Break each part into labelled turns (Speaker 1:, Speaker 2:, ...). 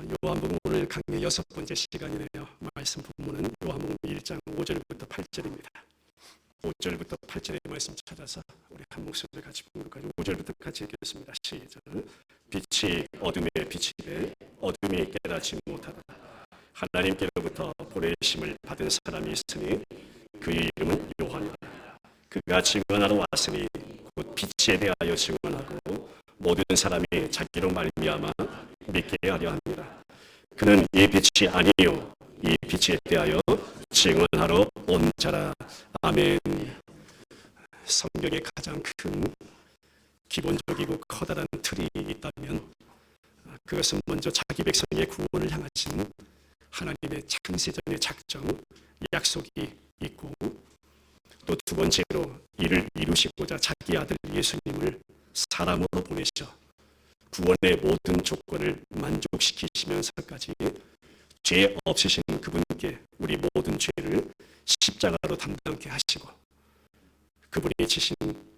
Speaker 1: 요한복음 오늘 강의 6번째 시간이네요. 말씀 본문은 요한복음 1장 5절부터 8절입니다. 5절부터 8절의 말씀 찾아서 우리 한 목소리를 같이 부르까지 5절부터 같이 읽겠습니다. 시작. 빛이 어둠에 비치되 어둠이 깨닫지 못하다. 하나님께로부터 보내심을 받은 사람이 있으니 그의 이름은 요한이다. 그가 증언하러 왔으니 곧 빛에 대하여 증언하고 모든 사람이 자기로 말미암아 믿게 하려 합니다. 그는 이 빛이 아니요 이 빛에 대하여 증언하러 온 자라. 아멘. 성경의 가장 큰 기본적이고 커다란 틀이 있다면 그것은 먼저 자기 백성의 구원을 향하신 하나님의 창세전의 작정, 약속이 있고, 또 두 번째로 이를 이루시고자 자기 아들 예수님을 사람으로 보내셔 구원의 모든 조건을 만족시키시면서까지 죄 없으신 그분께 우리 모든 죄를 십자가로 담당케 하시고, 그분이 지신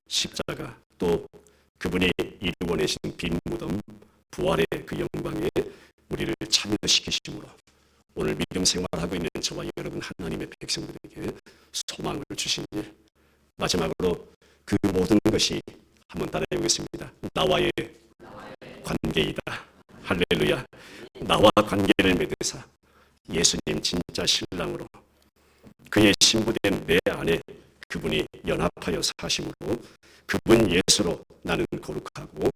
Speaker 1: 십자가, 또 그분이 이루어내신 빈 무덤, 부활의 그 영광에 우리를 참여시키심으로 오늘 믿음 생활하고 있는 저와 여러분 하나님의 백성들에게 소망을 주신 일, 마지막으로 그 모든 것이 한번 따라해 보겠습니다. 나와의 관계이다. 할렐루야. 나와 관계를 맺으사 예수님 진짜 신랑으로 그의 신부된 내 안에 그분이 연합하여 사심으로 그분 예수로 나는 거룩하고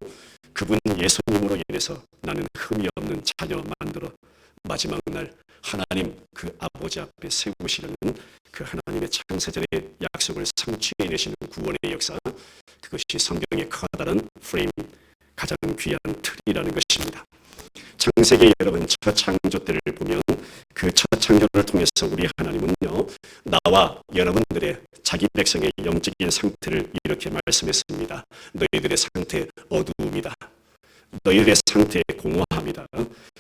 Speaker 1: 그분 예수님으로 인해서 나는 흠이 없는 자녀 만들어 마지막 날 하나님 그 아버지 앞에 세우시려는 그 하나님의 창세전의 약속을 성취해내시는 구원의 역사, 그것이 성경의 커다란 프레임, 가장 귀한 틀이라는 것입니다. 창세기 여러분 첫 창조 때를 보면 그 첫 창조를 통해서 우리 하나님은요, 나와 여러분들의 자기 백성의 영적인 상태를 이렇게 말씀했습니다. 너희들의 상태 어두움이다. 너희들의 상태에 공허함이다.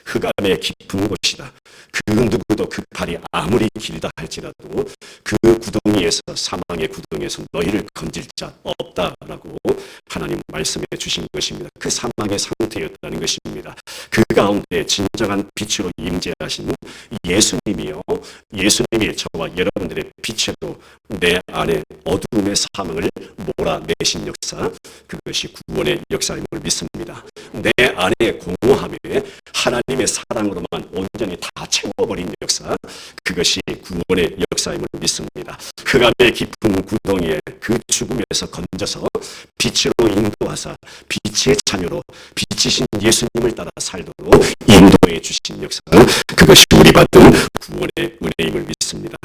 Speaker 1: 흑암의 깊은 곳이다. 그 누구도 그 발이 아무리 길다 할지라도 그 구덩이에서, 사망의 구덩이에서 너희를 건질 자 없다라고 하나님 말씀해 주신 것입니다. 그 사망의 상태였다는 것입니다. 그 가운데 진정한 빛으로 임재하신 예수님이요, 예수님이 저와 여러분들의 빛으로 내 안에 어두움의 사망을 몰아내신 역사, 그것이 구원의 역사임을 믿습니다. 내 안에 공허함에 하나님의 사랑으로만 온전히 다 채워버린 역사, 그것이 구원의 역사임을 믿습니다. 흑암의 깊은 구덩이에 그 죽음에서 건져서 빛으로 인도하사 빛의 자녀로 빛이신 예수님을 따라 살도록 인도해 주신 역사, 그것이 우리 받은 구원의 은혜임을 믿습니다.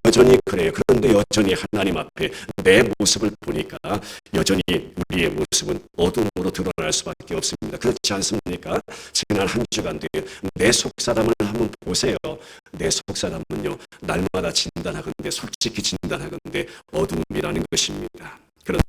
Speaker 1: 여전히 그래요. 그런데 여전히 하나님 앞에 내 모습을 보니까 여전히 우리의 모습은 어둠으로 드러날 수밖에 없습니다. 그렇지 않습니까? 지난 한 주간 내 속사람을 한번 보세요. 내 속사람은요, 날마다 진단하건대, 솔직히 진단하건대 어둠이라는 것입니다. 그런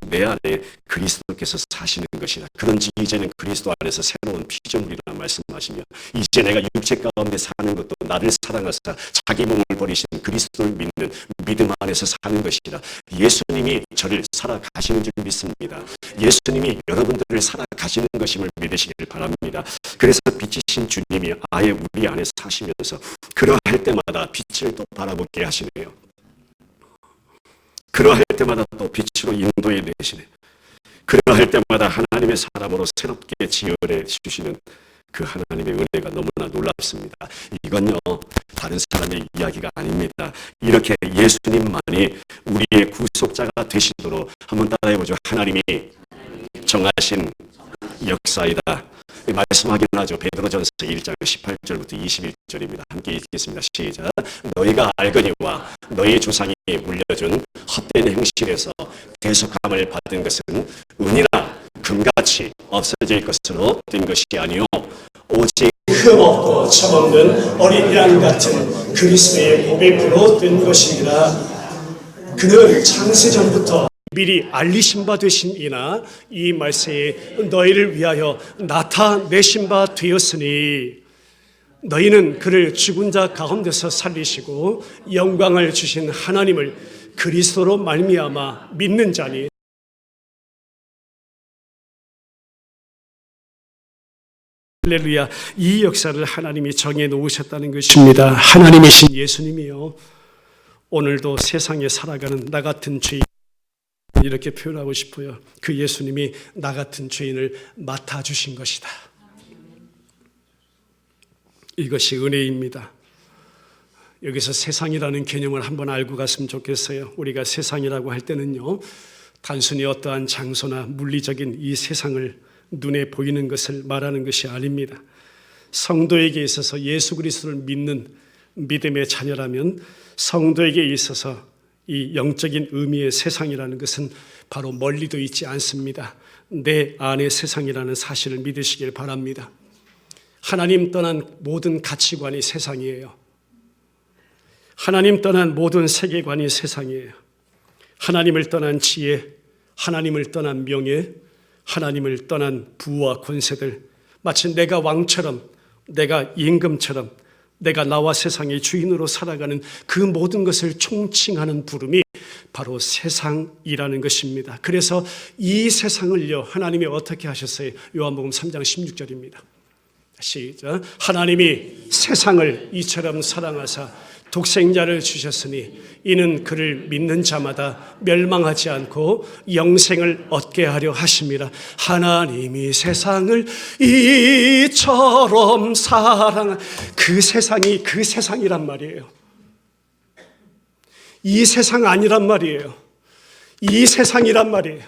Speaker 1: 내 안에 그리스도께서 사시는 것이다. 그런지 이제는 그리스도 안에서 새로운 피조물이라는 말씀하시며, 이제 내가 육체 가운데 사는 것도 나를 사랑하사 자기 몸을 버리신 그리스도를 믿는 믿음 안에서 사는 것이라. 예수님이 저를 살아가시는 줄 믿습니다. 예수님이 여러분들을 살아가시는 것임을 믿으시길 바랍니다. 그래서 빛이신 주님이 아예 우리 안에 사시면서 그러할 때마다 빛을 또 바라보게 하시네요. 그러할 때마다 또 빛으로 인도해 내시네. 그러할 때마다 하나님의 사람으로 새롭게 지어내 주시는 그 하나님의 은혜가 너무나 놀랍습니다. 이건요, 다른 사람의 이야기가 아닙니다. 이렇게 예수님만이 우리의 구속자가 되시도록 한번 따라해보죠. 하나님이 정하신 역사이다. 말씀하긴 하죠. 베드로전서 1장 18절부터 21절입니다. 함께 읽겠습니다. 시작. 너희가 알거니와 너희 조상이 물려준 헛된 행실에서 대속함을 받은 것은 은이나 금같이 없어질 것으로 된 것이 아니요 오직 흠없고 점없는 어린 양 같은 그리스도의 보배표로 된 것입니다. 그는 창세전부터 미리 알리신 바 되심이나 이 말세에 너희를 위하여 나타내신 바 되었으니, 너희는 그를 죽은 자 가운데서 살리시고 영광을 주신 하나님을 그리스도로 말미암아 믿는 자니 할렐루야. 이 역사를 하나님이 정해 놓으셨다는 것입니다. 하나님이신 예수님이요, 오늘도 세상에 살아가는 나 같은 죄인, 이렇게 표현하고 싶어요. 그 예수님이 나 같은 죄인을 맡아주신 것이다. 이것이 은혜입니다. 여기서 세상이라는 개념을 한번 알고 갔으면 좋겠어요. 우리가 세상이라고 할 때는요, 단순히 어떠한 장소나 물리적인 이 세상을 눈에 보이는 것을 말하는 것이 아닙니다. 성도에게 있어서 예수 그리스도를 믿는 믿음의 자녀라면 성도에게 있어서 이 영적인 의미의 세상이라는 것은 바로 멀리도 있지 않습니다. 내 안의 세상이라는 사실을 믿으시길 바랍니다. 하나님 떠난 모든 가치관이 세상이에요. 하나님 떠난 모든 세계관이 세상이에요. 하나님을 떠난 지혜, 하나님을 떠난 명예, 하나님을 떠난 부와 권세들, 마치 내가 왕처럼, 내가 임금처럼, 내가 나와 세상의 주인으로 살아가는 그 모든 것을 총칭하는 부름이 바로 세상이라는 것입니다. 그래서 이 세상을요, 하나님이 어떻게 하셨어요? 요한복음 3장 16절입니다. 시작. 하나님이 세상을 이처럼 사랑하사 독생자를 주셨으니 이는 그를 믿는 자마다 멸망하지 않고 영생을 얻게 하려 하심이라. 하나님이 세상을 이처럼 사랑한 그 세상이 그 세상이란 말이에요. 이 세상 아니란 말이에요. 이 세상이란 말이에요.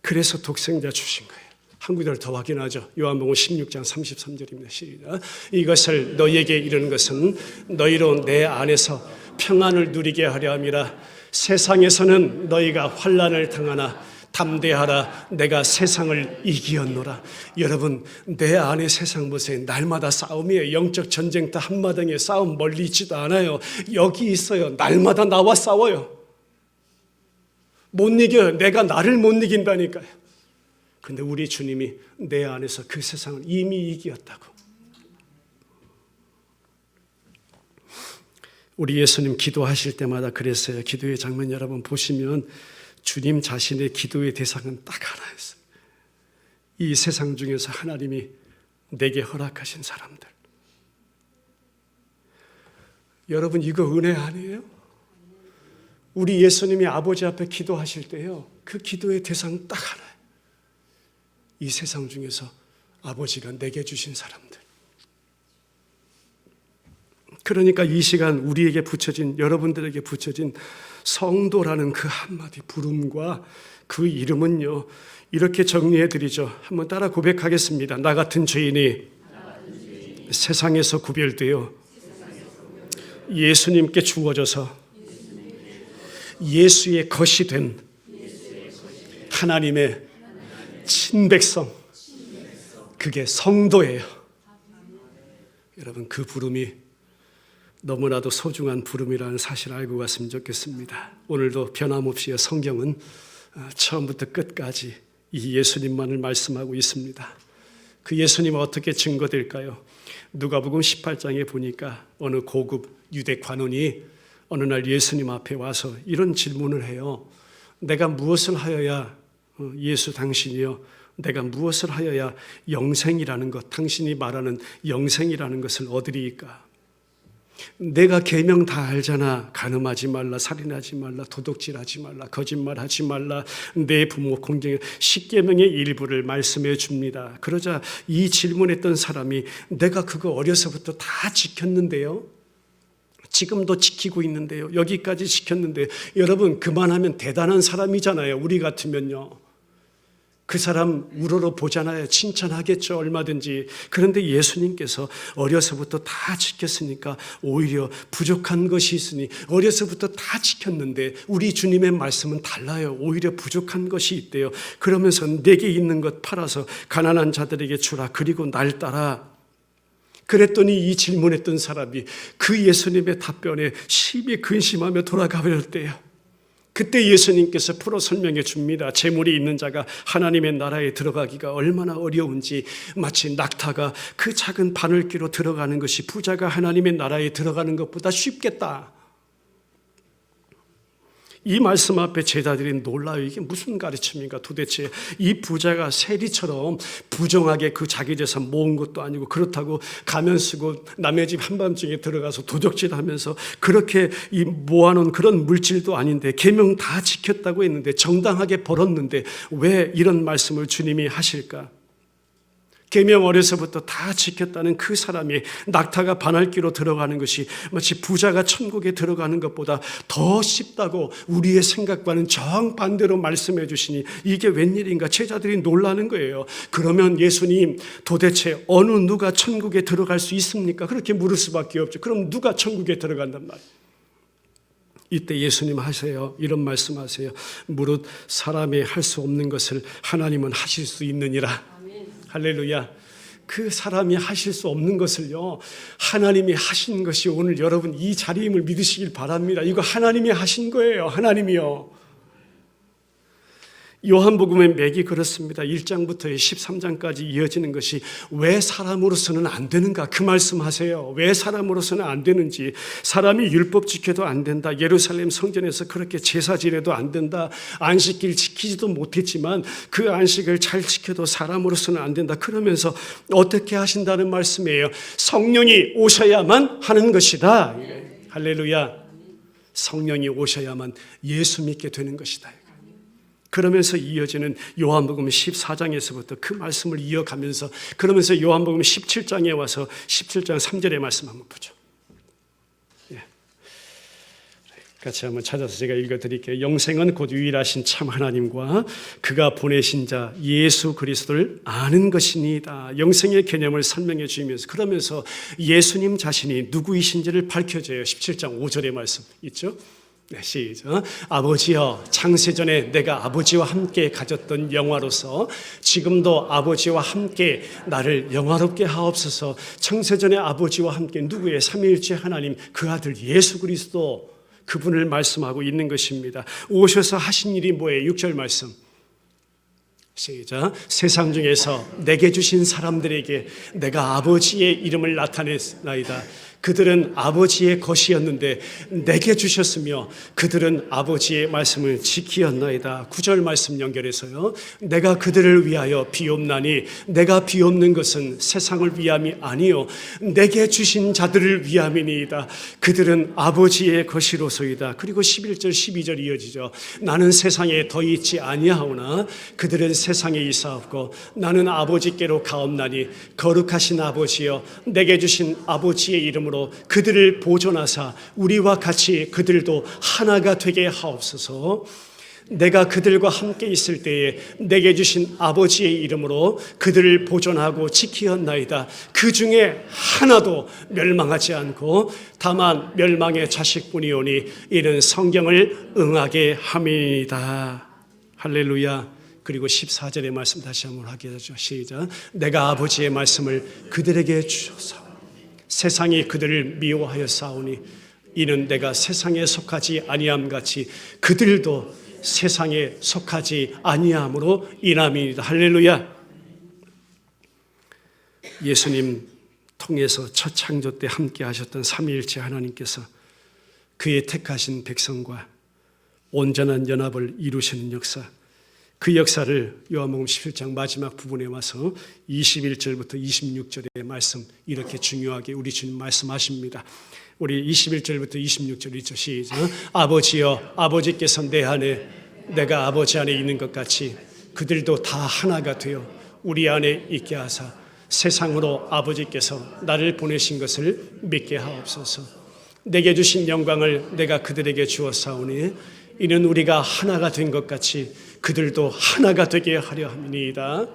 Speaker 1: 그래서 독생자 주신 거예요. 한 구절 더 확인하죠. 요한복음 16장 33절입니다. 시작. 이것을 너희에게 이르는 것은 너희로 내 안에서 평안을 누리게 하려 함이라. 세상에서는 너희가 환난을 당하나 담대하라. 내가 세상을 이기었노라. 여러분, 내 안의 세상 보세요. 날마다 싸움이에요. 영적 전쟁터 한마당에 싸움 멀리 있지도 않아요. 여기 있어요. 날마다 나와 싸워요. 못 이겨요. 내가 나를 못 이긴다니까요. 근데 우리 주님이 내 안에서 그 세상을 이미 이기었다고. 우리 예수님 기도하실 때마다 그랬어요. 기도의 장면 여러분 보시면 주님 자신의 기도의 대상은 딱 하나였어요. 이 세상 중에서 하나님이 내게 허락하신 사람들. 여러분, 이거 은혜 아니에요? 우리 예수님이 아버지 앞에 기도하실 때요, 그 기도의 대상은 딱 하나예요. 이 세상 중에서 아버지가 내게 주신 사람들. 그러니까 이 시간 우리에게 붙여진, 여러분들에게 붙여진 성도라는 그 한마디 부름과 그 이름은요, 이렇게 정리해 드리죠. 한번 따라 고백하겠습니다. 나 같은 죄인이 세상에서 구별되어 예수님께 주어져서 예수의 것이 된 하나님의 친백성, 그게 성도예요. 여러분, 그 부름이 너무나도 소중한 부름이라는 사실을 알고 갔으면 좋겠습니다. 오늘도 변함없이 성경은 처음부터 끝까지 이 예수님만을 말씀하고 있습니다. 그 예수님은 어떻게 증거될까요? 누가복음 18장에 보니까 어느 고급 유대 관원이 어느 날 예수님 앞에 와서 이런 질문을 해요. 내가 무엇을 하여야, 예수 당신이요, 내가 무엇을 하여야 영생이라는 것, 당신이 말하는 영생이라는 것을 얻으리이까? 내가 계명 다 알잖아. 간음하지 말라, 살인하지 말라, 도둑질하지 말라, 거짓말하지 말라, 내 부모 공경해. 10계명의 일부를 말씀해 줍니다. 그러자 이 질문했던 사람이 내가 그거 어려서부터 다 지켰는데요, 지금도 지키고 있는데요, 여기까지 지켰는데. 여러분, 그만하면 대단한 사람이잖아요. 우리 같으면요, 그 사람 우러러 보잖아요. 칭찬하겠죠, 얼마든지. 그런데 예수님께서 어려서부터 다 지켰으니까 오히려 부족한 것이 있으니, 어려서부터 다 지켰는데 우리 주님의 말씀은 달라요. 오히려 부족한 것이 있대요. 그러면서 내게 있는 것 팔아서 가난한 자들에게 주라, 그리고 날 따라. 그랬더니 이 질문했던 사람이 그 예수님의 답변에 심히 근심하며 돌아가 버렸대요. 그때 예수님께서 풀어 설명해 줍니다. 재물이 있는 자가 하나님의 나라에 들어가기가 얼마나 어려운지, 마치 낙타가 그 작은 바늘귀로 들어가는 것이 부자가 하나님의 나라에 들어가는 것보다 쉽겠다. 이 말씀 앞에 제자들이 놀라요. 이게 무슨 가르침인가 도대체. 이 부자가 세리처럼 부정하게 그 자기 재산 모은 것도 아니고, 그렇다고 가면 쓰고 남의 집 한밤중에 들어가서 도적질 하면서 그렇게 이 모아놓은 그런 물질도 아닌데, 계명 다 지켰다고 했는데, 정당하게 벌었는데 왜 이런 말씀을 주님이 하실까? 계명 어려서부터 다 지켰다는 그 사람이 낙타가 반할기로 들어가는 것이 마치 부자가 천국에 들어가는 것보다 더 쉽다고 우리의 생각과는 정반대로 말씀해 주시니 이게 웬일인가 제자들이 놀라는 거예요. 그러면 예수님, 도대체 어느 누가 천국에 들어갈 수 있습니까? 그렇게 물을 수밖에 없죠. 그럼 누가 천국에 들어간단 말이에요? 이때 예수님 하세요. 이런 말씀하세요. 무릇 사람이 할 수 없는 것을 하나님은 하실 수 있느니라. 할렐루야. 그 사람이 하실 수 없는 것을요, 하나님이 하신 것이 오늘 여러분 이 자리임을 믿으시길 바랍니다. 이거 하나님이 하신 거예요. 하나님이요. 요한복음의 맥이 그렇습니다. 1장부터 13장까지 이어지는 것이 왜 사람으로서는 안 되는가, 그 말씀하세요. 왜 사람으로서는 안 되는지. 사람이 율법 지켜도 안 된다, 예루살렘 성전에서 그렇게 제사 지내도 안 된다, 안식일 지키지도 못했지만 그 안식을 잘 지켜도 사람으로서는 안 된다, 그러면서 어떻게 하신다는 말씀이에요? 성령이 오셔야만 하는 것이다. 할렐루야. 성령이 오셔야만 예수 믿게 되는 것이다. 그러면서 이어지는 요한복음 14장에서부터 그 말씀을 이어가면서, 그러면서 요한복음 17장에 와서 17장 3절의 말씀 한번 보죠. 같이 한번 찾아서 제가 읽어드릴게요. 영생은 곧 유일하신 참 하나님과 그가 보내신 자 예수 그리스도를 아는 것이니이다. 영생의 개념을 설명해 주면서, 그러면서 예수님 자신이 누구이신지를 밝혀줘요. 17장 5절의 말씀 있죠? 네, 시작. 아버지여, 창세전에 내가 아버지와 함께 가졌던 영화로서 지금도 아버지와 함께 나를 영화롭게 하옵소서. 창세전에 아버지와 함께 누구의? 삼위일체 하나님 그 아들 예수 그리스도, 그분을 말씀하고 있는 것입니다. 오셔서 하신 일이 뭐예요? 6절 말씀 시작. 세상 중에서 내게 주신 사람들에게 내가 아버지의 이름을 나타냈나이다. 그들은 아버지의 것이었는데 내게 주셨으며 그들은 아버지의 말씀을 지키었나이다. 9절 말씀 연결해서요. 내가 그들을 위하여 비옵나니 내가 비옵는 것은 세상을 위함이 아니요 내게 주신 자들을 위함이니이다. 그들은 아버지의 것이로소이다. 그리고 11절 12절 이어지죠. 나는 세상에 더 있지 아니하오나 그들은 세상에 있사옵고 나는 아버지께로 가옵나니 거룩하신 아버지여, 내게 주신 아버지의 이름으로 그들을 보존하사 우리와 같이 그들도 하나가 되게 하옵소서. 내가 그들과 함께 있을 때에 내게 주신 아버지의 이름으로 그들을 보존하고 지키었나이다. 그 중에 하나도 멸망하지 않고 다만 멸망의 자식뿐이오니 이는 성경을 응하게 함이니이다. 할렐루야. 그리고 14절의 말씀 다시 한번 하게 하죠. 시작. 내가 아버지의 말씀을 그들에게 주소서. 세상이 그들을 미워하여 싸우니 이는 내가 세상에 속하지 아니함 같이 그들도 세상에 속하지 아니함으로 인함이니이다. 할렐루야. 예수님 통해서 첫 창조 때 함께 하셨던 삼위일체 하나님께서 그의 택하신 백성과 온전한 연합을 이루시는 역사, 그 역사를 요한복음 17장 마지막 부분에 와서 21절부터 26절의 말씀, 이렇게 중요하게 우리 주님 말씀하십니다. 우리 21절부터 26절 있죠. 시작. 아버지여, 아버지께서 내 안에 내가 아버지 안에 있는 것 같이 그들도 다 하나가 되어 우리 안에 있게 하사 세상으로 아버지께서 나를 보내신 것을 믿게 하옵소서. 내게 주신 영광을 내가 그들에게 주었사오니 이는 우리가 하나가 된 것 같이 그들도 하나가 되게 하려 함이니이다.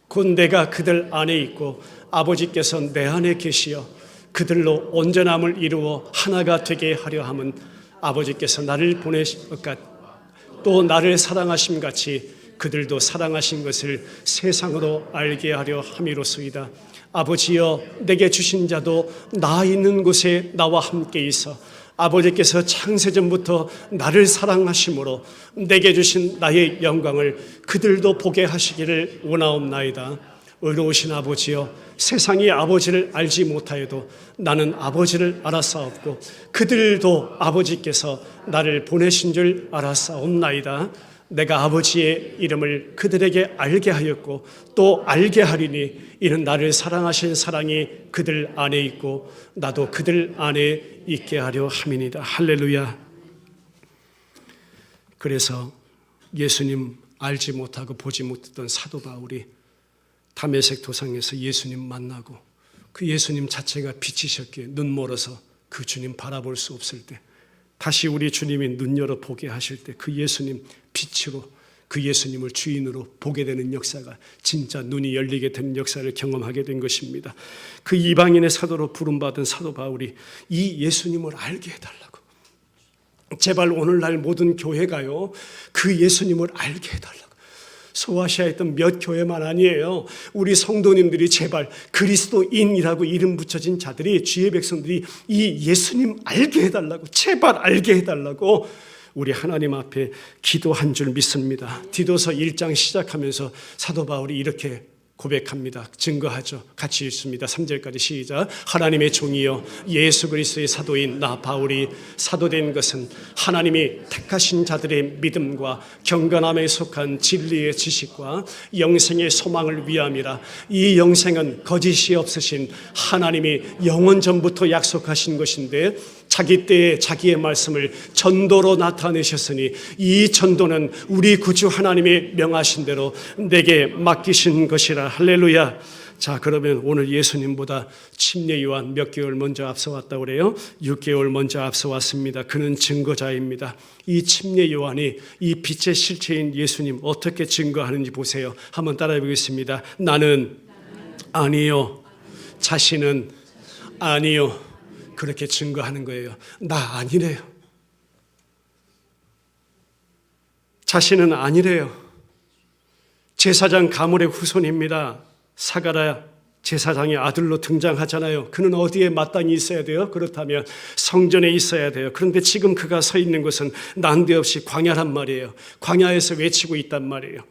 Speaker 1: 곧 내가 그들 안에 있고 아버지께서 내 안에 계시어 그들로 온전함을 이루어 하나가 되게 하려 함은 아버지께서 나를 보내신 것 같, 또 나를 사랑하심 같이 그들도 사랑하신 것을 세상으로 알게 하려 함이로소이다. 아버지여, 내게 주신 자도 나 있는 곳에 나와 함께 있어 아버지께서 창세전부터 나를 사랑하심으로 내게 주신 나의 영광을 그들도 보게 하시기를 원하옵나이다. 의로우신 아버지여, 세상이 아버지를 알지 못하여도 나는 아버지를 알았사옵고 그들도 아버지께서 나를 보내신 줄 알았사옵나이다. 내가 아버지의 이름을 그들에게 알게 하였고 또 알게 하리니 이는 나를 사랑하신 사랑이 그들 안에 있고 나도 그들 안에 있게 하려 함이니이다. 할렐루야. 그래서 예수님 알지 못하고 보지 못했던 사도 바울이 다메섹 도상에서 예수님 만나고 그 예수님 자체가 빛이셨기에 눈 멀어서 그 주님 바라볼 수 없을 때 다시 우리 주님이 눈 열어 보게 하실 때 그 예수님 빛으로 그 예수님을 주인으로 보게 되는 역사가 진짜 눈이 열리게 되는 역사를 경험하게 된 것입니다. 그 이방인의 사도로 부름받은 사도 바울이 이 예수님을 알게 해달라고, 제발 오늘날 모든 교회가요 그 예수님을 알게 해달라고. 소아시아에 있던 몇 교회만 아니에요. 우리 성도님들이 제발 그리스도인이라고 이름 붙여진 자들이, 주의 백성들이 이 예수님 알게 해달라고, 제발 알게 해달라고 우리 하나님 앞에 기도한 줄 믿습니다. 디도서 1장 시작하면서 사도 바울이 이렇게 고백합니다. 증거하죠. 같이 읽습니다. 3절까지 시작. 하나님의 종이요 예수 그리스도의 사도인 나 바울이 사도된 것은 하나님이 택하신 자들의 믿음과 경건함에 속한 진리의 지식과 영생의 소망을 위함이라. 이 영생은 거짓이 없으신 하나님이 영원 전부터 약속하신 것인데 자기 때에 자기의 말씀을 전도로 나타내셨으니 이 전도는 우리 구주 하나님이 명하신 대로 내게 맡기신 것이라. 할렐루야. 자, 그러면 오늘 예수님보다 침례 요한 몇 개월 먼저 앞서왔다고 그래요? 6개월 먼저 앞서왔습니다. 그는 증거자입니다. 이 침례 요한이 이 빛의 실체인 예수님 어떻게 증거하는지 보세요. 한번 따라해 보겠습니다. 나는 아니요, 자신은 아니요, 그렇게 증거하는 거예요. 나 아니래요. 자신은 아니래요. 제사장 가물의 후손입니다. 사가랴 제사장의 아들로 등장하잖아요. 그는 어디에 마땅히 있어야 돼요? 그렇다면 성전에 있어야 돼요. 그런데 지금 그가 서 있는 곳은 난데없이 광야란 말이에요. 광야에서 외치고 있단 말이에요.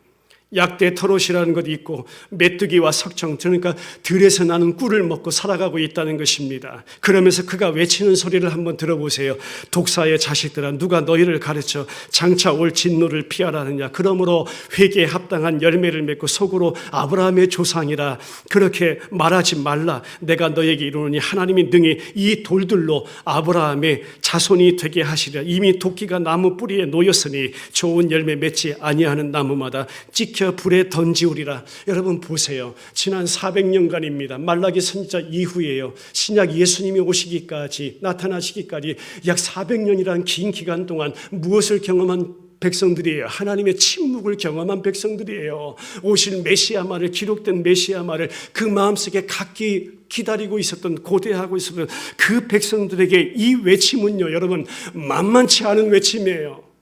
Speaker 1: 약대 털옷이라는 것이 있고 메뚜기와 석청, 그러니까 들에서 나는 꿀을 먹고 살아가고 있다는 것입니다. 그러면서 그가 외치는 소리를 한번 들어보세요. 독사의 자식들아, 누가 너희를 가르쳐 장차 올 진노를 피하라느냐. 그러므로 회개에 합당한 열매를 맺고 속으로 아브라함의 조상이라 그렇게 말하지 말라. 내가 너에게 이르노니 하나님이 능히 이 돌들로 아브라함의 자손이 되게 하시리라. 이미 도끼가 나무 뿌리에 놓였으니 좋은 열매 맺지 아니하는 나무마다 찍혀 불에 던지우리라. 여러분 보세요. 지난 400년간입니다. 말라기 선지자 이후에요. 신약 예수님이 오시기까지, 나타나시기까지 약 400년이라는 긴 기간 동안 무엇을 경험한 백성들이에요? 하나님의 침묵을 경험한 백성들이에요. 오실 메시아말을, 기록된 메시아말을 그 마음속에 각기 기다리고 있었던, 고대하고 있었던 그 백성들에게 이 외침은요, 여러분 만만치 않은 외침이에요.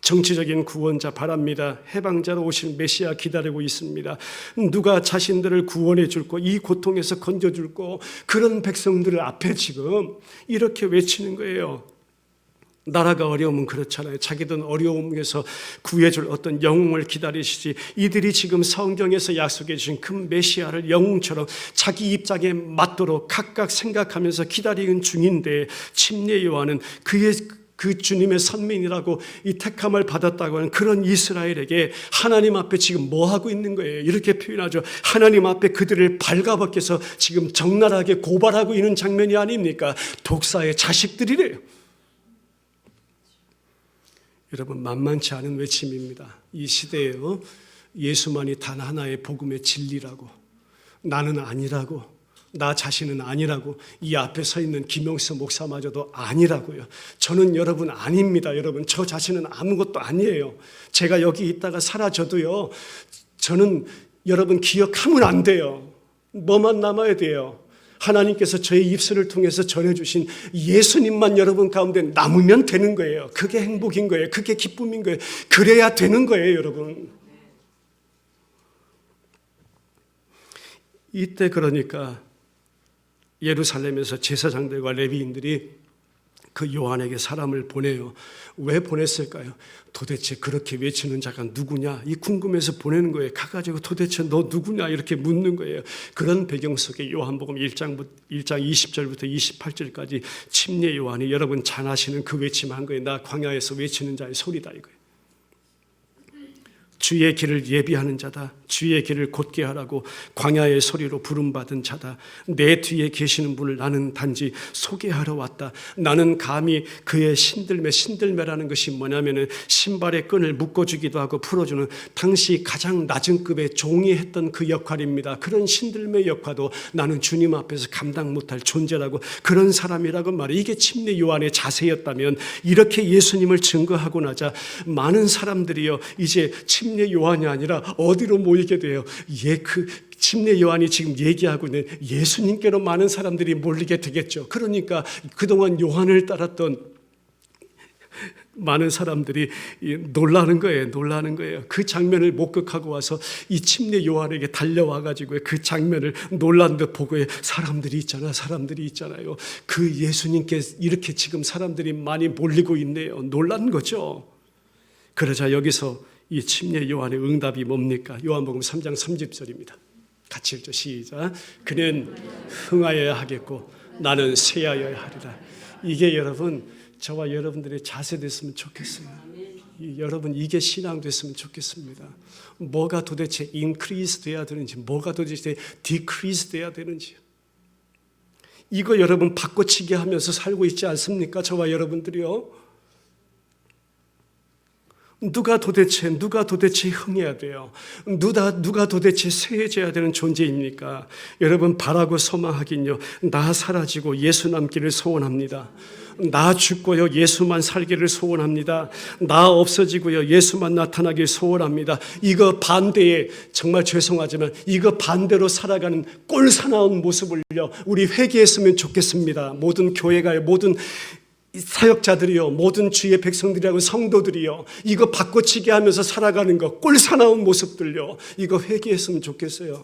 Speaker 1: 정치적인 구원자 바랍니다. 해방자로 오실 메시아 기다리고 있습니다. 누가 자신들을 구원해 줄고 이 고통에서 건져 줄고, 그런 백성들 앞에 지금 이렇게 외치는 거예요. 나라가 어려우면 그렇잖아요. 자기들 어려움에서 구해줄 어떤 영웅을 기다리시지, 이들이 지금 성경에서 약속해 주신 그 메시아를 영웅처럼 자기 입장에 맞도록 각각 생각하면서 기다리는 중인데, 침례 요한은 그 주님의 선민이라고 이 택함을 받았다고 하는 그런 이스라엘에게 하나님 앞에 지금 뭐 하고 있는 거예요? 이렇게 표현하죠. 하나님 앞에 그들을 발가벗겨서 지금 적나라하게 고발하고 있는 장면이 아닙니까? 독사의 자식들이래요. 여러분 만만치 않은 외침입니다. 이 시대에요, 예수만이 단 하나의 복음의 진리라고, 나는 아니라고, 나 자신은 아니라고, 이 앞에 서 있는 김용수 목사마저도 아니라고요. 저는 여러분 아닙니다. 여러분 저 자신은 아무것도 아니에요. 제가 여기 있다가 사라져도요, 저는 여러분 기억하면 안 돼요. 뭐만 남아야 돼요? 하나님께서 저의 입술을 통해서 전해주신 예수님만 여러분 가운데 남으면 되는 거예요. 그게 행복인 거예요. 그게 기쁨인 거예요. 그래야 되는 거예요, 여러분. 이때 그러니까 예루살렘에서 제사장들과 레위인들이 그 요한에게 사람을 보내요. 왜 보냈을까요? 도대체 그렇게 외치는 자가 누구냐? 이 궁금해서 보내는 거예요. 가가지고 도대체 너 누구냐? 이렇게 묻는 거예요. 그런 배경 속에 요한복음 1장 20절부터 28절까지 침례 요한이 여러분 잘 아시는 그 외침한 거예요. 나 광야에서 외치는 자의 소리다 이거예요. 주의 길을 예비하는 자다. 주의 길을 곧게 하라고 광야의 소리로 부름받은 자다. 내 뒤에 계시는 분을 나는 단지 소개하러 왔다. 나는 감히 그의 신들매라는 것이 뭐냐면은 신발의 끈을 묶어주기도 하고 풀어주는 당시 가장 낮은 급의 종이 했던 그 역할입니다. 그런 신들매 역할도 나는 주님 앞에서 감당 못할 존재라고 그런 사람이라고 말해. 이게 침례 요한의 자세였다면 이렇게 예수님을 증거하고 나자 많은 사람들이요 이제 침례 요한이 아니라 어디로 모이게 돼요? 그 침례 요한이 지금 얘기하고 있는 예수님께로 많은 사람들이 몰리게 되겠죠. 그러니까 그동안 요한을 따랐던 많은 사람들이 놀라는 거예요. 그 장면을 목격하고 와서 이 침례 요한에게 달려와가지고 그 장면을 놀란 듯 보고 사람들이 있잖아요. 그 예수님께 이렇게 지금 사람들이 많이 몰리고 있네요. 놀란 거죠. 그러자 여기서 이 침례 요한의 응답이 뭡니까? 요한복음 3장 30절입니다. 같이 읽죠. 시작. 그는 흥하여야 하겠고 나는 쇠하여야 하리라. 이게 여러분 저와 여러분들의 자세 됐으면 좋겠어요. 여러분 이게 신앙 됐으면 좋겠습니다. 뭐가 도대체 increase 돼야 되는지, 뭐가 도대체 decrease 돼야 되는지, 이거 여러분 바꿔치기 하면서 살고 있지 않습니까? 저와 여러분들이요. 누가 도대체 흥해야 돼요? 누가 도대체 쇠해져야 되는 존재입니까? 여러분 바라고 소망하긴요. 나 사라지고 예수 남기를 소원합니다. 나 죽고요 예수만 살기를 소원합니다. 나 없어지고요 예수만 나타나길 소원합니다. 이거 반대에 정말 죄송하지만 이거 반대로 살아가는 꼴사나운 모습을요 우리 회개했으면 좋겠습니다. 모든 교회가요, 모든 사역자들이요, 모든 주의 백성들이라고 성도들이요, 이거 바꿔치기 하면서 살아가는 거, 꼴사나운 모습들요, 이거 회개했으면 좋겠어요.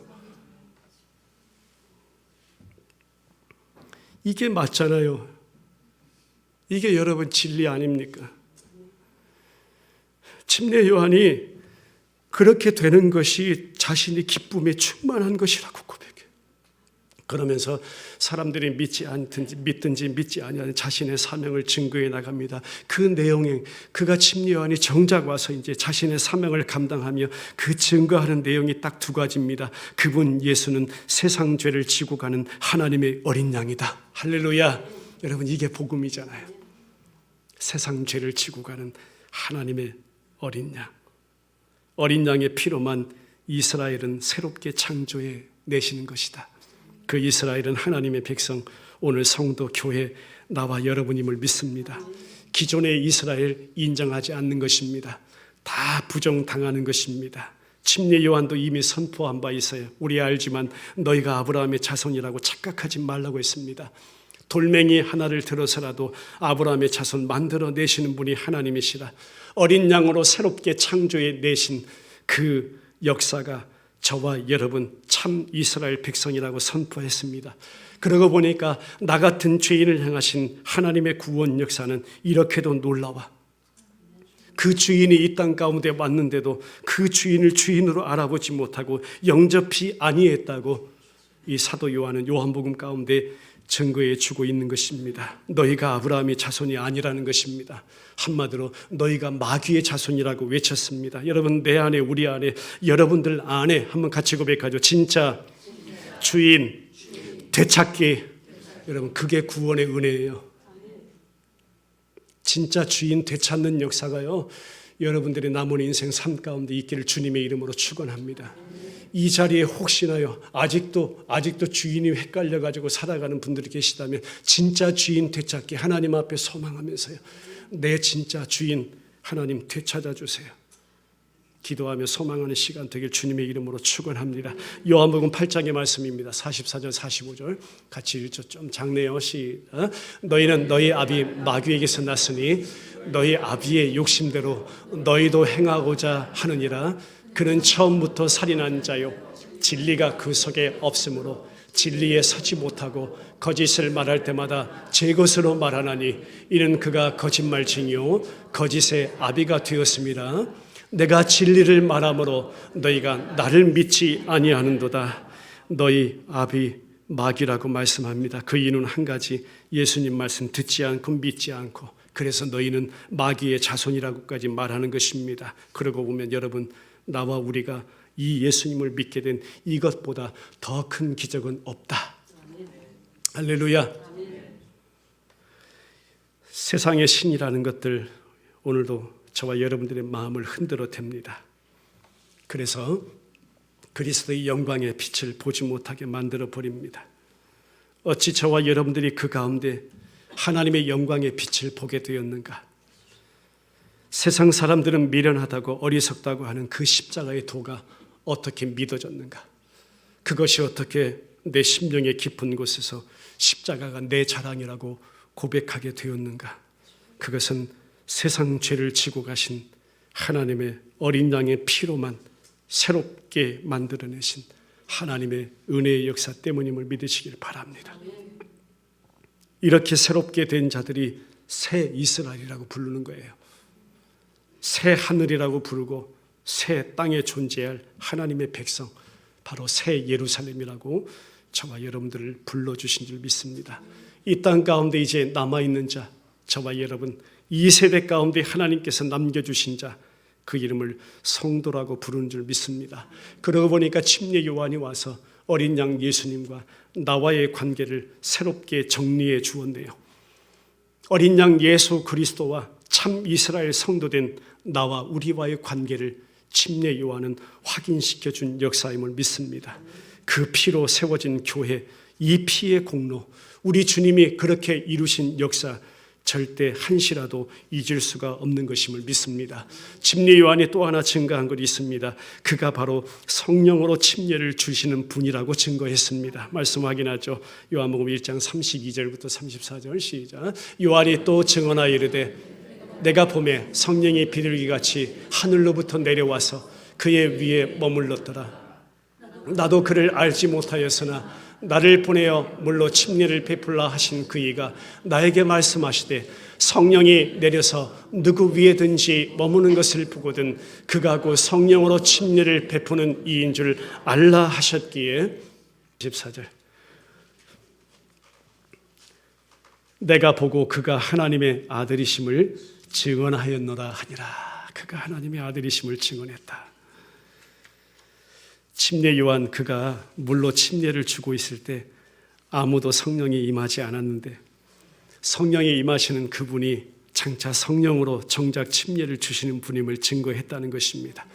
Speaker 1: 이게 맞잖아요. 이게 여러분 진리 아닙니까? 침례 요한이 그렇게 되는 것이 자신이 기쁨에 충만한 것이라고 고백해요. 그러면서 사람들이 믿든지 믿지 아니하는 자신의 사명을 증거해 나갑니다. 그 내용에 그가 침례 요한이 정작 와서 이제 자신의 사명을 감당하며 그 증거하는 내용이 딱 두 가지입니다. 그분 예수는 세상 죄를 지고 가는 하나님의 어린 양이다. 할렐루야. 여러분 이게 복음이잖아요. 세상 죄를 지고 가는 하나님의 어린 양. 어린 양의 피로만 이스라엘은 새롭게 창조해 내시는 것이다. 그 이스라엘은 하나님의 백성, 오늘 성도 교회 나와 여러분임을 믿습니다. 기존의 이스라엘 인정하지 않는 것입니다. 다 부정당하는 것입니다. 침례 요한도 이미 선포한 바 있어요. 우리 알지만 너희가 아브라함의 자손이라고 착각하지 말라고 했습니다. 돌멩이 하나를 들어서라도 아브라함의 자손 만들어내시는 분이 하나님이시라. 어린 양으로 새롭게 창조해 내신 그 역사가 저와 여러분 참 이스라엘 백성이라고 선포했습니다. 그러고 보니까 나 같은 죄인을 향하신 하나님의 구원 역사는 이렇게도 놀라워. 그 주인이 이 땅 가운데 왔는데도 그 주인을 주인으로 알아보지 못하고 영접히 아니했다고 이 사도 요한은 요한복음 가운데 증거해 주고 있는 것입니다. 너희가 아브라함의 자손이 아니라는 것입니다. 한마디로 너희가 마귀의 자손이라고 외쳤습니다. 여러분 내 안에, 우리 안에, 여러분들 안에 한번 같이 고백하죠. 진짜 주인 되찾기. 여러분 그게 구원의 은혜예요. 진짜 주인 되찾는 역사가요 여러분들의 남은 인생 삶 가운데 있기를 주님의 이름으로 축원합니다. 이 자리에 혹시나요 아직도 주인이 헷갈려가지고 살아가는 분들이 계시다면 진짜 주인 되찾기 하나님 앞에 소망하면서요, 내 진짜 주인 하나님 되찾아 주세요. 기도하며 소망하는 시간 되길 주님의 이름으로 축원합니다. 요한복음 8장의 말씀입니다. 44절 45절 같이 읽죠. 좀 작네요. 시작. 너희는 너희 아비 마귀에게서 났으니 너희 아비의 욕심대로 너희도 행하고자 하느니라. 그는 처음부터 살인한 자요 진리가 그 속에 없으므로 진리에 서지 못하고 거짓을 말할 때마다 제 것으로 말하나니 이는 그가 거짓말쟁이요 거짓의 아비가 되었습니다. 내가 진리를 말함으로 너희가 나를 믿지 아니하는도다. 너희 아비 마귀라고 말씀합니다. 그 이유는 한 가지, 예수님 말씀 듣지 않고 믿지 않고, 그래서 너희는 마귀의 자손이라고까지 말하는 것입니다. 그러고 보면 여러분, 나와 우리가 이 예수님을 믿게 된 이것보다 더 큰 기적은 없다. 할렐루야. 세상의 신이라는 것들 오늘도 저와 여러분들의 마음을 흔들어 댑니다. 그래서 그리스도의 영광의 빛을 보지 못하게 만들어 버립니다. 어찌 저와 여러분들이 그 가운데 하나님의 영광의 빛을 보게 되었는가? 세상 사람들은 미련하다고 어리석다고 하는 그 십자가의 도가 어떻게 믿어졌는가? 그것이 어떻게 내 심령의 깊은 곳에서 십자가가 내 자랑이라고 고백하게 되었는가? 그것은 세상 죄를 지고 가신 하나님의 어린 양의 피로만 새롭게 만들어내신 하나님의 은혜의 역사 때문임을 믿으시길 바랍니다. 이렇게 새롭게 된 자들이 새 이스라엘이라고 부르는 거예요. 새 하늘이라고 부르고 새 땅에 존재할 하나님의 백성, 바로 새 예루살렘이라고 저와 여러분들을 불러주신 줄 믿습니다. 이 땅 가운데 이제 남아있는 자, 저와 여러분, 이 세대 가운데 하나님께서 남겨주신 자, 그 이름을 성도라고 부르는 줄 믿습니다. 그러고 보니까 침례 요한이 와서 어린 양 예수님과 나와의 관계를 새롭게 정리해 주었네요. 어린 양 예수 그리스도와 참 이스라엘 성도된 나와 우리와의 관계를 침례 요한은 확인시켜 준 역사임을 믿습니다. 그 피로 세워진 교회, 이 피의 공로, 우리 주님이 그렇게 이루신 역사 절대 한시라도 잊을 수가 없는 것임을 믿습니다. 침례 요한이 또 하나 증거한 것이 있습니다. 그가 바로 성령으로 침례를 주시는 분이라고 증거했습니다. 말씀 확인하죠. 요한복음 1장 32절부터 34절 시작. 요한이 또 증언하여 이르되 내가 보매 성령이 비둘기같이 하늘로부터 내려와서 그의 위에 머물렀더라. 나도 그를 알지 못하였으나 나를 보내어 물로 침례를 베풀라 하신 그이가 나에게 말씀하시되 성령이 내려서 누구 위에든지 머무는 것을 보거든 그가 곧 성령으로 침례를 베푸는 이인 줄 알라 하셨기에 14절 내가 보고 그가 하나님의 아들이심을 증언하였노라 하니라. 그가 하나님의 아들이심을 증언했다. 침례 요한 그가 물로 침례를 주고 있을 때 아무도 성령이 임하지 않았는데 성령이 임하시는 그분이 장차 성령으로 정작 침례를 주시는 분임을 증거했다는 것입니다.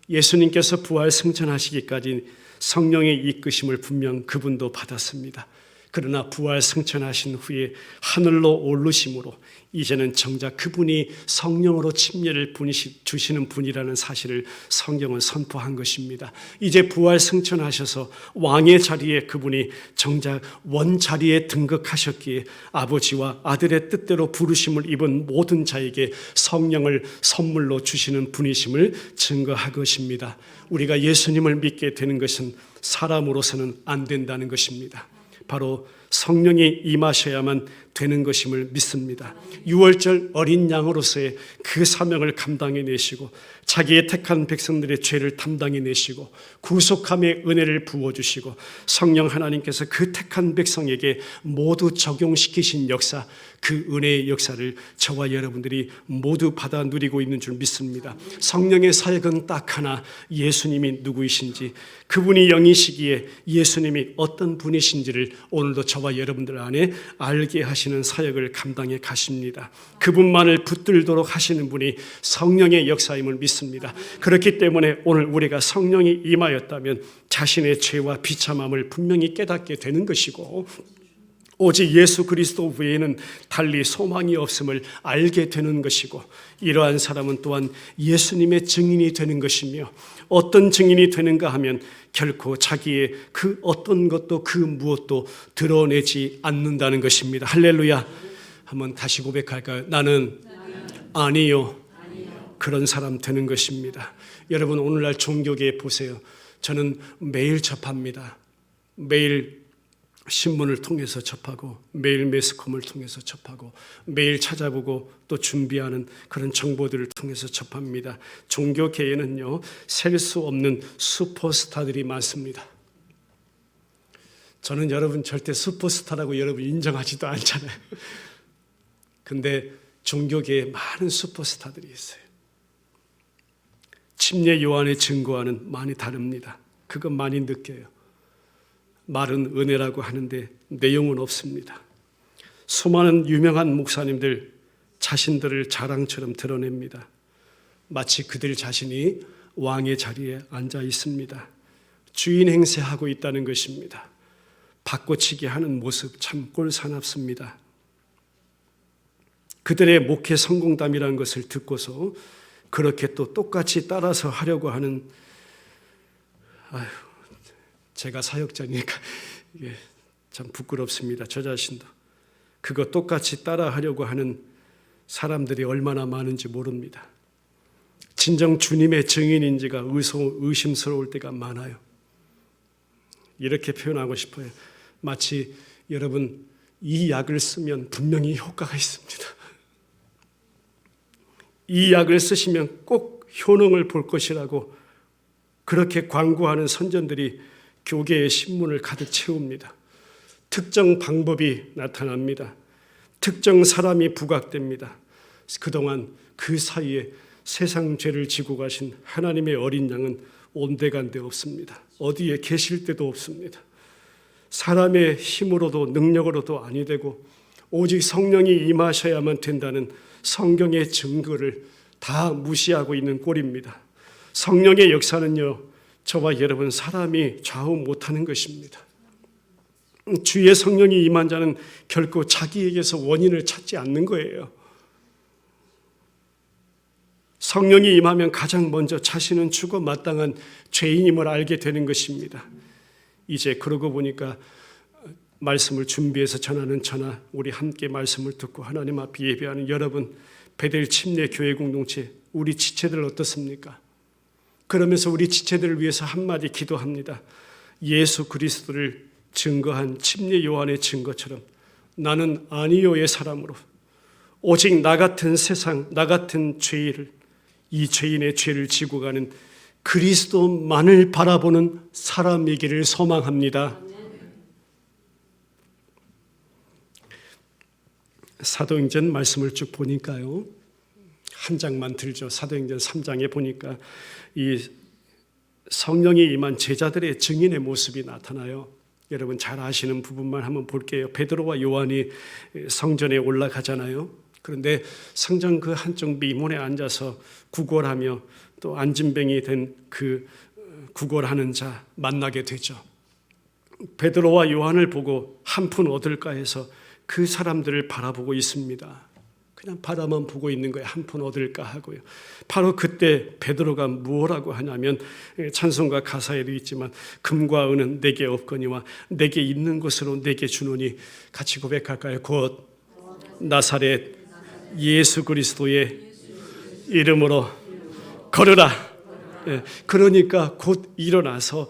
Speaker 1: 예수님께서 부활 승천하시기까지 성령의 이끄심을 분명 그분도 받았습니다. 그러나 부활 승천하신 후에 하늘로 오르심으로 이제는 정작 그분이 성령으로 침례를 주시는 분이라는 사실을 성경은 선포한 것입니다. 이제 부활 승천하셔서 왕의 자리에 그분이 정작 원자리에 등극하셨기에 아버지와 아들의 뜻대로 부르심을 입은 모든 자에게 성령을 선물로 주시는 분이심을 증거한 것입니다. 우리가 예수님을 믿게 되는 것은 사람으로서는 안 된다는 것입니다. 바로 성령이 임하셔야만 되는 것임을 믿습니다. 유월절 어린 양으로서의 그 사명을 감당해내시고 자기의 택한 백성들의 죄를 담당해내시고 구속함의 은혜를 부어주시고 성령 하나님께서 그 택한 백성에게 모두 적용시키신 역사, 그 은혜의 역사를 저와 여러분들이 모두 받아 누리고 있는 줄 믿습니다. 성령의 사역은 딱 하나, 예수님이 누구이신지, 그분이 영이시기에 예수님이 어떤 분이신지를 오늘도 저와 여러분들 안에 알게 하시는 사역을 감당해 가십니다. 그분만을 붙들도록 하시는 분이 성령의 역사임을 믿습니다. 그렇기 때문에 오늘 우리가 성령이 임하였다면 자신의 죄와 비참함을 분명히 깨닫게 되는 것이고 오직 예수 그리스도 외에는 달리 소망이 없음을 알게 되는 것이고 이러한 사람은 또한 예수님의 증인이 되는 것이며 어떤 증인이 되는가 하면 결코 자기의 그 어떤 것도 그 무엇도 드러내지 않는다는 것입니다. 할렐루야. 한번 다시 고백할까요? 나는 아니요. 그런 사람 되는 것입니다. 여러분 오늘날 종교계에 보세요. 저는 매일 접합니다. 매일 신문을 통해서 접하고 매일 매스컴을 통해서 접하고 매일 찾아보고 또 준비하는 그런 정보들을 통해서 접합니다. 종교계에는요, 셀 수 없는 슈퍼스타들이 많습니다. 저는 여러분 절대 슈퍼스타라고 여러분 인정하지도 않잖아요. 근데 종교계에 많은 슈퍼스타들이 있어요. 침례 요한의 증거와는 많이 다릅니다. 그건 많이 느껴요. 말은 은혜라고 하는데 내용은 없습니다. 수많은 유명한 목사님들 자신들을 자랑처럼 드러냅니다. 마치 그들 자신이 왕의 자리에 앉아 있습니다. 주인 행세하고 있다는 것입니다. 바꿔치기 하는 모습 참 꼴사납습니다. 그들의 목회 성공담이라는 것을 듣고서 그렇게 또 똑같이 따라서 하려고 하는, 제가 사역자니까 이게 참 부끄럽습니다. 저 자신도. 그거 똑같이 따라 하려고 하는 사람들이 얼마나 많은지 모릅니다. 진정 주님의 증인인지가 의심스러울 때가 많아요. 이렇게 표현하고 싶어요. 마치 여러분 이 약을 쓰면 분명히 효과가 있습니다. 이 약을 쓰시면 꼭 효능을 볼 것이라고 그렇게 광고하는 선전들이 교계의 신문을 가득 채웁니다. 특정 방법이 나타납니다. 특정 사람이 부각됩니다. 그동안 그 사이에 세상 죄를 지고 가신 하나님의 어린 양은 온데간데 없습니다. 어디에 계실 때도 없습니다. 사람의 힘으로도 능력으로도 아니 되고 오직 성령이 임하셔야만 된다는 성경의 증거를 다 무시하고 있는 꼴입니다. 성령의 역사는요, 저와 여러분 사람이 좌우 못하는 것입니다. 주의 성령이 임한 자는 결코 자기에게서 원인을 찾지 않는 거예요. 성령이 임하면 가장 먼저 자신은 죽어 마땅한 죄인임을 알게 되는 것입니다. 이제 그러고 보니까 말씀을 준비해서 전하는 저나 우리 함께 말씀을 듣고 하나님 앞에 예배하는 여러분, 베델 침례 교회 공동체, 우리 지체들 어떻습니까? 그러면서 우리 지체들을 위해서 한마디 기도합니다. 예수 그리스도를 증거한 침례 요한의 증거처럼 나는 아니요의 사람으로 오직 나 같은 세상, 나 같은 죄인을, 이 죄인의 죄를 지고 가는 그리스도만을 바라보는 사람이기를 소망합니다. 사도행전 말씀을 쭉 보니까요, 한 장만 들죠. 사도행전 3장에 보니까 이 성령이 임한 제자들의 증인의 모습이 나타나요. 여러분 잘 아시는 부분만 한번 볼게요. 베드로와 요한이 성전에 올라가잖아요. 그런데 성전 그 한쪽 미문에 앉아서 구걸하며 또 안진뱅이 된 그 구걸하는 자 만나게 되죠. 베드로와 요한을 보고 한 푼 얻을까 해서 그 사람들을 바라보고 있습니다. 그냥 바라만 보고 있는 거예요. 한 푼 얻을까 하고요. 바로 그때 베드로가 무엇라고 하냐면, 찬송가 가사에도 있지만 금과 은은 내게 없거니와 내게 있는 것으로 내게 주노니, 같이 고백할까요? 곧 나사렛 예수 그리스도의 이름으로 걸으라. 그러니까 곧 일어나서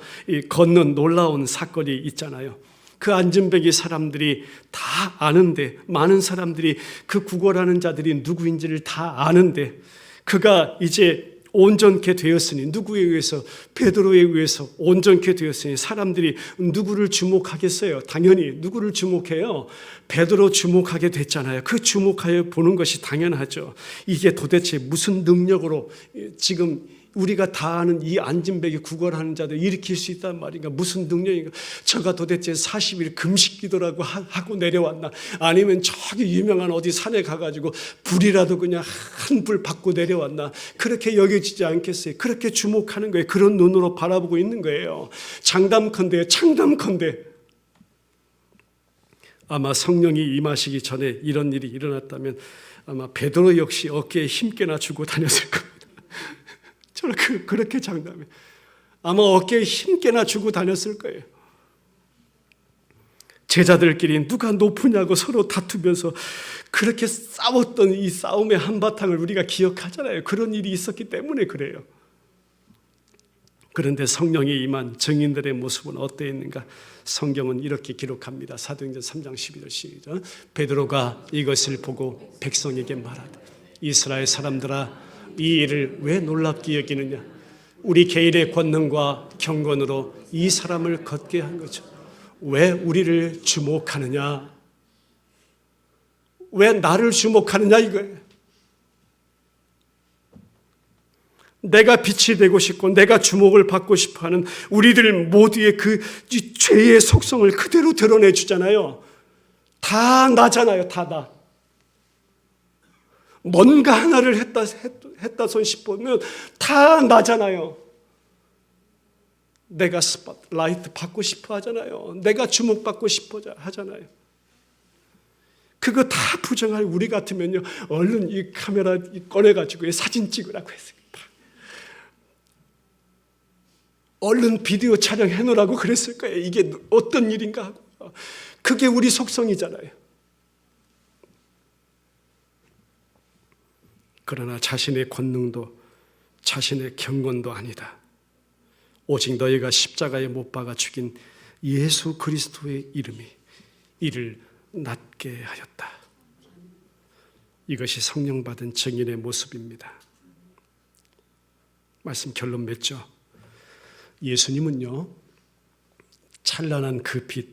Speaker 1: 걷는 놀라운 사건이 있잖아요. 그 안진뱅이 사람들이 다 아는데, 많은 사람들이 그 구걸하는 자들이 누구인지를 다 아는데, 그가 이제 온전케 되었으니, 누구에 의해서? 베드로에 의해서 온전케 되었으니 사람들이 누구를 주목하겠어요? 당연히 누구를 주목해요? 베드로 주목하게 됐잖아요. 그 주목하여 보는 것이 당연하죠. 이게 도대체 무슨 능력으로 지금 우리가 다 아는 이 안진뱅이 구걸하는 자들 일으킬 수 있단 말인가? 무슨 능력인가? 저가 도대체 40일 금식 기도라고 하고 내려왔나? 아니면 저기 유명한 어디 산에 가가지고 불이라도 그냥 한 불 받고 내려왔나? 그렇게 여겨지지 않겠어요? 그렇게 주목하는 거예요. 그런 눈으로 바라보고 있는 거예요. 장담컨대 아마 성령이 임하시기 전에 이런 일이 일어났다면 아마 베드로 역시 어깨에 힘께나 주고 다녔을 겁니다. 저는 그렇게 장담해. 아마 어깨에 힘께나 주고 다녔을 거예요. 제자들끼리 누가 높으냐고 서로 다투면서 그렇게 싸웠던 이 싸움의 한바탕을 우리가 기억하잖아요. 그런 일이 있었기 때문에 그래요. 그런데 성령이 임한 증인들의 모습은 어떠했는가? 성경은 이렇게 기록합니다. 사도행전 3장 11절 시작. 베드로가 이것을 보고 백성에게 말하되 이스라엘 사람들아 이 일을 왜 놀랍게 여기느냐? 우리 개인의 권능과 경건으로 이 사람을 걷게 한 거죠. 왜 우리를 주목하느냐? 왜 나를 주목하느냐 이거예요. 내가 빛이 되고 싶고 내가 주목을 받고 싶어하는 우리들 모두의 그 죄의 속성을 그대로 드러내 주잖아요. 다 나잖아요. 다 나. 뭔가 하나를 했다 손 싶으면 다 나잖아요. 내가 스팟라이트 받고 싶어 하잖아요. 내가 주목받고 싶어 하잖아요. 그거 다 부정할 우리 같으면요, 얼른 이 카메라 꺼내가지고 사진 찍으라고 했습니다. 얼른 비디오 촬영해 놓으라고 그랬을 거예요. 이게 어떤 일인가 하고. 그게 우리 속성이잖아요. 그러나 자신의 권능도 자신의 경건도 아니다. 오직 너희가 십자가에 못 박아 죽인 예수 그리스도의 이름이 이를 낫게 하였다. 이것이 성령 받은 증인의 모습입니다. 말씀 결론 맺죠. 예수님은요, 찬란한 그 빛,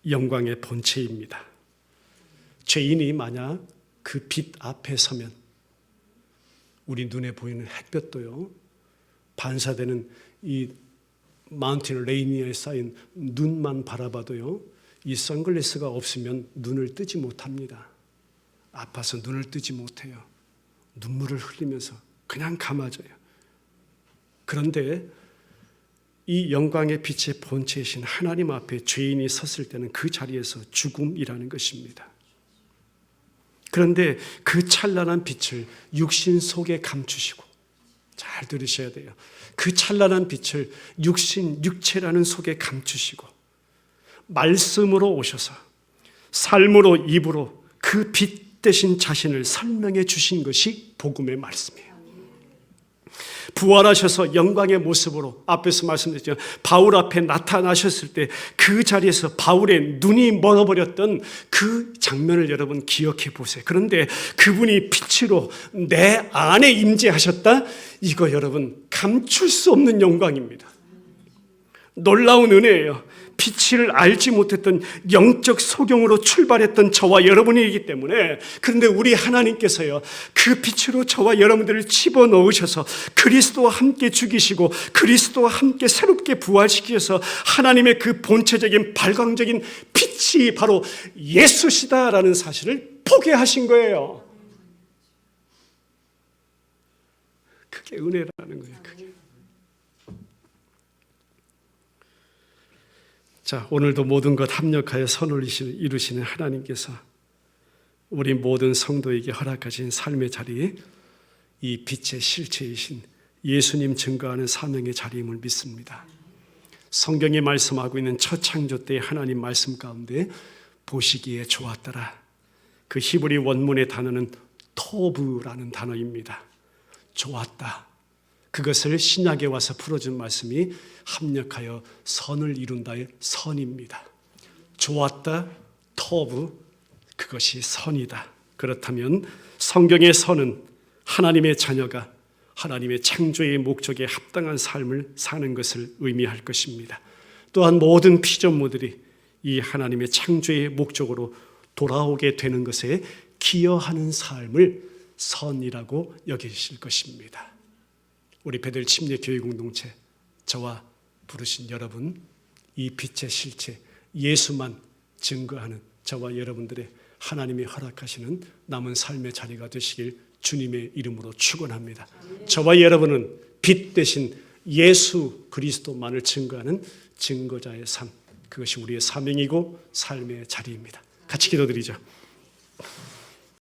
Speaker 1: 영광의 본체입니다. 죄인이 만약 그 빛 앞에 서면 우리 눈에 보이는 햇볕도요, 반사되는 이 마운틴 레이니어에 쌓인 눈만 바라봐도요, 이 선글라스가 없으면 눈을 뜨지 못합니다. 아파서 눈을 뜨지 못해요. 눈물을 흘리면서 그냥 감아져요. 그런데 이 영광의 빛의 본체이신 하나님 앞에 죄인이 섰을 때는 그 자리에서 죽음이라는 것입니다. 그런데 그 찬란한 빛을 육신 속에 감추시고, 잘 들으셔야 돼요. 그 찬란한 빛을 육체라는 속에 감추시고 말씀으로 오셔서 삶으로 입으로 그 빛 대신 자신을 설명해 주신 것이 복음의 말씀이에요. 부활하셔서 영광의 모습으로 앞에서 말씀드렸죠. 바울 앞에 나타나셨을 때 그 자리에서 바울의 눈이 멀어버렸던 그 장면을 여러분 기억해 보세요. 그런데 그분이 빛으로 내 안에 임재하셨다? 이거 여러분 감출 수 없는 영광입니다. 놀라운 은혜예요. 빛을 알지 못했던 영적 소경으로 출발했던 저와 여러분이기 때문에, 그런데 우리 하나님께서요, 그 빛으로 저와 여러분들을 집어넣으셔서 그리스도와 함께 죽이시고 그리스도와 함께 새롭게 부활시키셔서 하나님의 그 본체적인 발광적인 빛이 바로 예수시다라는 사실을 포개하신 거예요. 그게 은혜라는 거예요. 그게. 자, 오늘도 모든 것 합력하여 선을 이루시는 하나님께서 우리 모든 성도에게 허락하신 삶의 자리에 이 빛의 실체이신 예수님 증거하는 사명의 자리임을 믿습니다. 성경이 말씀하고 있는 첫 창조 때의 하나님 말씀 가운데 보시기에 좋았더라. 그 히브리 원문의 단어는 토브라는 단어입니다. 좋았다. 그것을 신약에 와서 풀어준 말씀이 합력하여 선을 이룬다의 선입니다. 좋았다, 토브, 그것이 선이다. 그렇다면 성경의 선은 하나님의 자녀가 하나님의 창조의 목적에 합당한 삶을 사는 것을 의미할 것입니다. 또한 모든 피조물들이 이 하나님의 창조의 목적으로 돌아오게 되는 것에 기여하는 삶을 선이라고 여기실 것입니다. 우리 베들 침례 교회 공동체, 저와 부르신 여러분, 이 빛의 실체 예수만 증거하는 저와 여러분들의 하나님이 허락하시는 남은 삶의 자리가 되시길 주님의 이름으로 축원합니다. 저와 여러분은 빛 대신 예수 그리스도만을 증거하는 증거자의 삶, 그것이 우리의 사명이고 삶의 자리입니다. 같이 기도드리죠.